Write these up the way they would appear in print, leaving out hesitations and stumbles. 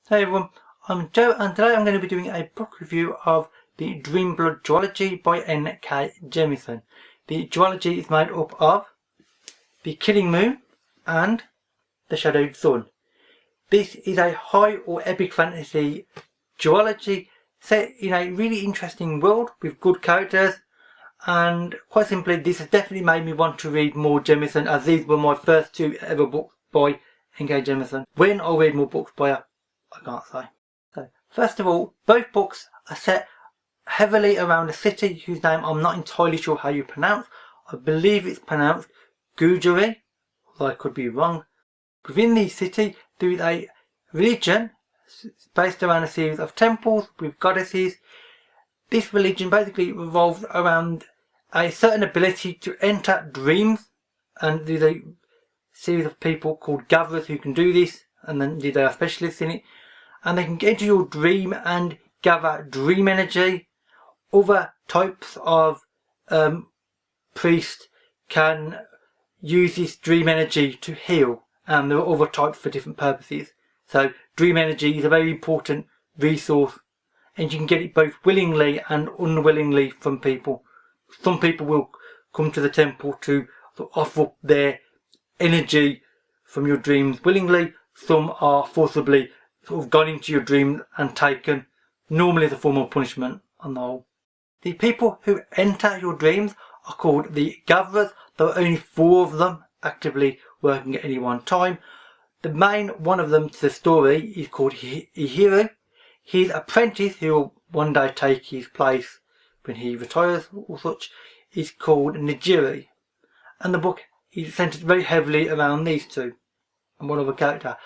Hey everyone, I'm Joe and today I'm going to be doing a book review of the Dreamblood Duology by N.K. Jemisin. The Duology is made up of The Killing Moon and The Shadowed Sun. This is a high or epic fantasy duology set in a really interesting world with good characters, and quite simply this has definitely made me want to read more Jemisin, as these were my first two ever books by N.K. Jemisin. When I'll read more books by her, I can't say. So, first of all, both books are set heavily around a city whose name I'm not entirely sure how you pronounce. I believe it's pronounced Gujari, although I could be wrong. Within the city there is a religion based around a series of temples with goddesses. This religion basically revolves around a certain ability to enter dreams, and there's a series of people called gatherers who can do this, and then they are specialists in it, and they can get into your dream and gather dream energy. Other types of priests can use this dream energy to heal, and there are other types for different purposes. So dream energy is a very important resource, and you can get it both willingly and unwillingly from people. Some people will come to the temple to offer up their energy from your dreams willingly. Some are forcibly gone into your dream and taken, normally as a form of punishment on the whole. The people who enter your dreams are called the gatherers. There are only 4 of them actively working at any one time. The main one of them to the story is called Ihiru. His apprentice, who will one day take his place when he retires or such, is called Nijiri. And the book is centered very heavily around these two and one other character.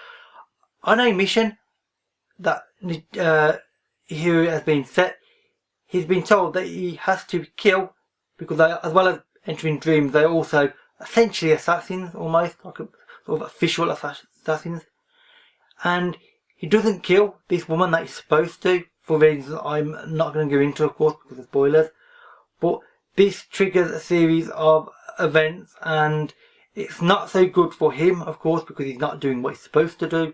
On a mission that Ihiru has been set, he's been told that he has to kill, because they, as well as entering dreams, they are also essentially assassins, almost like a sort of official assassins. And he doesn't kill this woman that he's supposed to, for reasons I'm not going to go into, of course, because of spoilers. But this triggers a series of events, and it's not so good for him, of course, because he's not doing what he's supposed to do,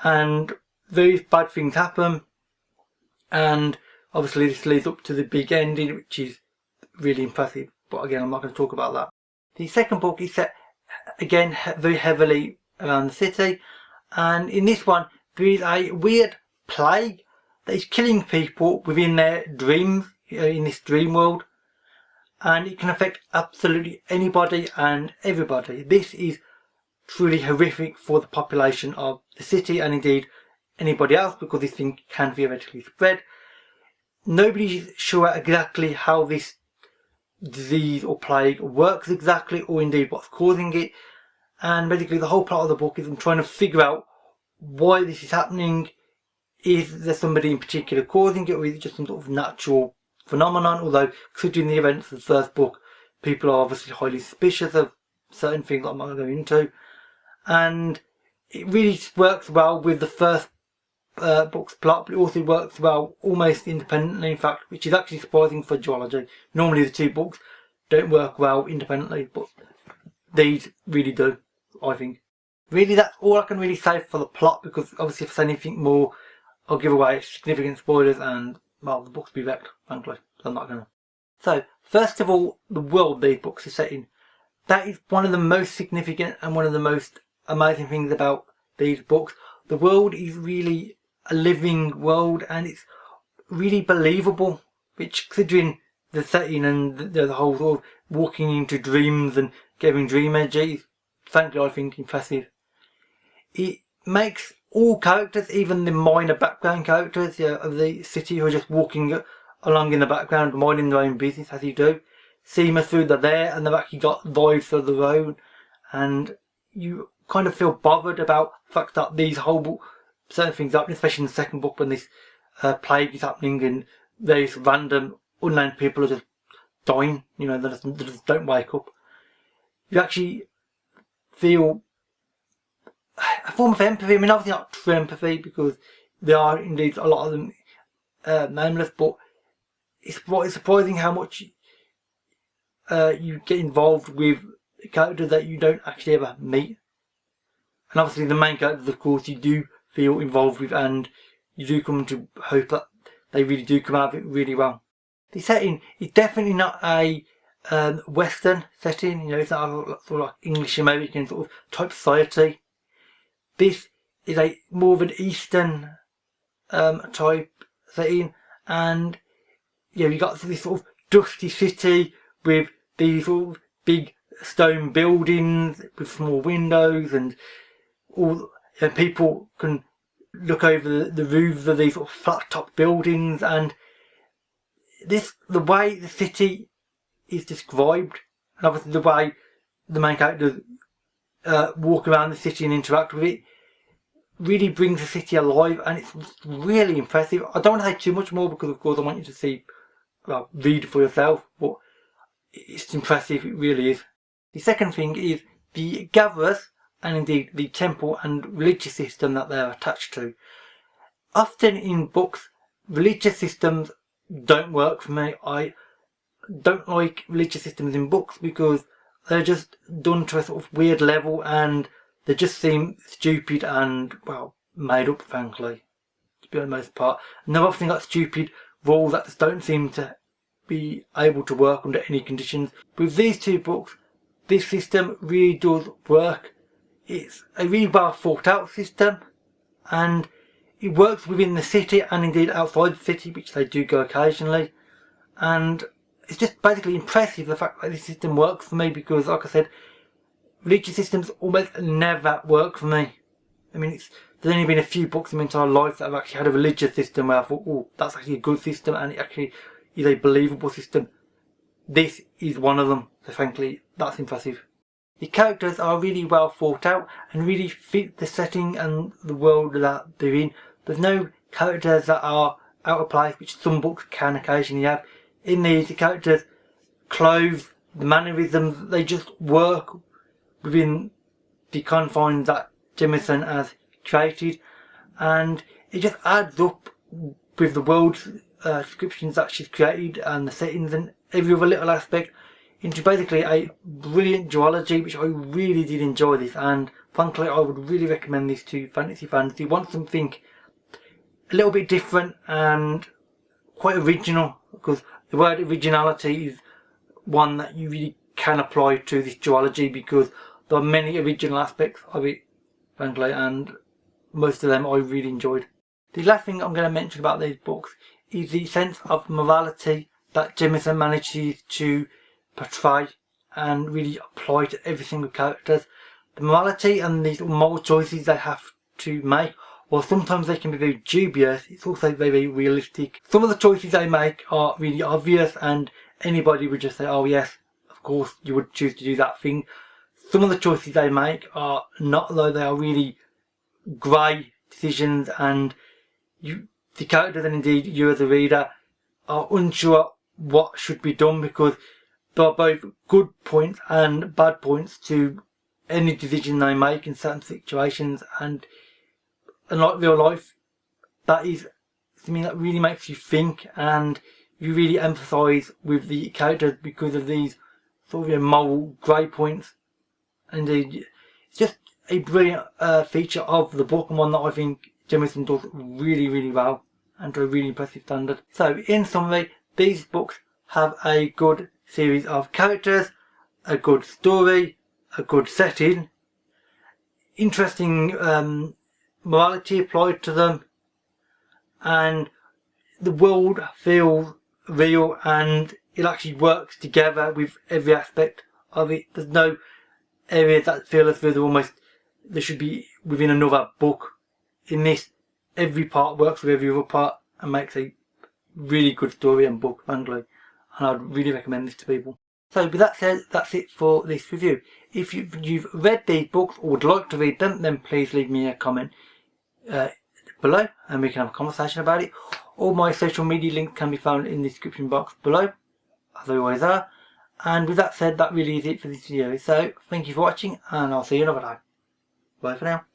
and various bad things happen, and obviously this leads up to the big ending, which is really impressive, but again I'm not going to talk about that. The second book is set again very heavily around the city, and in this one there is a weird plague that is killing people within their dreams, in this dream world, and it can affect absolutely anybody and everybody. This is truly horrific for the population of the city, and indeed anybody else, because this thing can theoretically spread. Nobody's sure exactly how this disease or plague works exactly, or indeed what's causing it, and basically the whole plot of the book is trying to figure out why this is happening. Is there somebody in particular causing it, or is it just some sort of natural phenomenon? Although, considering the events of the first book, people are obviously highly suspicious of certain things that I'm not going to go into, and it really works well with the first book's plot, but it also works well almost independently, in fact, which is actually surprising for duology. Normally the 2 books don't work well independently, but these really do, I think. Really, that's all I can really say for the plot, because obviously if I say anything more I'll give away significant spoilers, and well, the books will be wrecked, frankly, so I'm not going to. So, first of all, the world these books are set in. That is one of the most significant and one of the most amazing things about these books. The world is really a living world, and it's really believable, which, considering the setting and the whole sort of walking into dreams and getting dream energy, is frankly I think impressive. It makes all characters, even the minor background characters of the city who are just walking along in the background, minding their own business as you do, seem as though they're there and they've actually got lives of their own, and you kind of feel bothered about the fact that these whole certain things happen, especially in the second book when this plague is happening and various random unnamed people are just dying, they just don't wake up. You actually feel a form of empathy. I mean, obviously not true empathy, because there are indeed a lot of them nameless, but it's surprising how much you get involved with characters that you don't actually ever meet. And obviously the main characters, of course, you do feel involved with, and you do come to hope that they really do come out of it really well. The setting is definitely not a Western setting, it's not a sort of like English American sort of type society. This is a more of an Eastern type setting, and you got this sort of dusty city with these sort of big stone buildings with small windows, and all people can look over the roofs of these sort of flat top buildings, and the way the city is described, and obviously the way the main characters walk around the city and interact with it, really brings the city alive, and it's really impressive. I don't want to say too much more because of course I want you to see, read for yourself, but it's impressive, it really is. The second thing is the gatherers, and indeed the temple and religious system that they're attached to. Often in books, religious systems don't work for me. I don't like religious systems in books because they're just done to a sort of weird level, and they just seem stupid and, well, made up, frankly, to be on the most part. And they've often got stupid rules that just don't seem to be able to work under any conditions. With these two books, this system really does work. It's a really well thought out system, and it works within the city and indeed outside the city, which they do go occasionally. And it's just basically impressive the fact that this system works for me, because like I said, religious systems almost never work for me. I mean, there's only been a few books in my entire life that have actually had a religious system where I thought, oh, that's actually a good system and it actually is a believable system. This is one of them, so frankly, that's impressive. The characters are really well thought out and really fit the setting and the world that they're in. There's no characters that are out of place, which some books can occasionally have. In these, the characters' clothes, the mannerisms, they just work within the confines that Jemisin has created, and it just adds up with the world descriptions that she's created and the settings and every other little aspect into basically a brilliant duology, which I really did enjoy this, and frankly I would really recommend this to fantasy fans who want something a little bit different and quite original, because the word originality is one that you really can apply to this duology, because there are many original aspects of it, frankly, and most of them I really enjoyed. The last thing I'm going to mention about these books is the sense of morality that Jemisin manages to portray and really apply to every single character. The morality and these moral choices they have to make, while sometimes they can be very dubious, it's also very, very realistic. Some of the choices they make are really obvious and anybody would just say, oh yes, of course you would choose to do that thing. Some of the choices they make are not, though. They are really grey decisions, and the characters and indeed you as a reader are unsure what should be done, because there are both good points and bad points to any decision they make in certain situations, and like real life, that is something that really makes you think and you really empathise with the characters because of these sort of moral grey points. And it's just a brilliant feature of the book, and one that I think Jemisin does really, really well and to a really impressive standard. So in summary, these books have a good series of characters, a good story, a good setting, interesting morality applied to them, and the world feels real and it actually works together with every aspect of it. There's no areas that feel as though they should be within another book. In this, every part works with every other part and makes a really good story and book, frankly, and I'd really recommend this to people. So with that said, that's it for this review. If you've read these books or would like to read them, then please leave me a comment below and we can have a conversation about it. All my social media links can be found in the description box below, as they always are. And with that said, that really is it for this video. So thank you for watching, and I'll see you another time. Bye for now.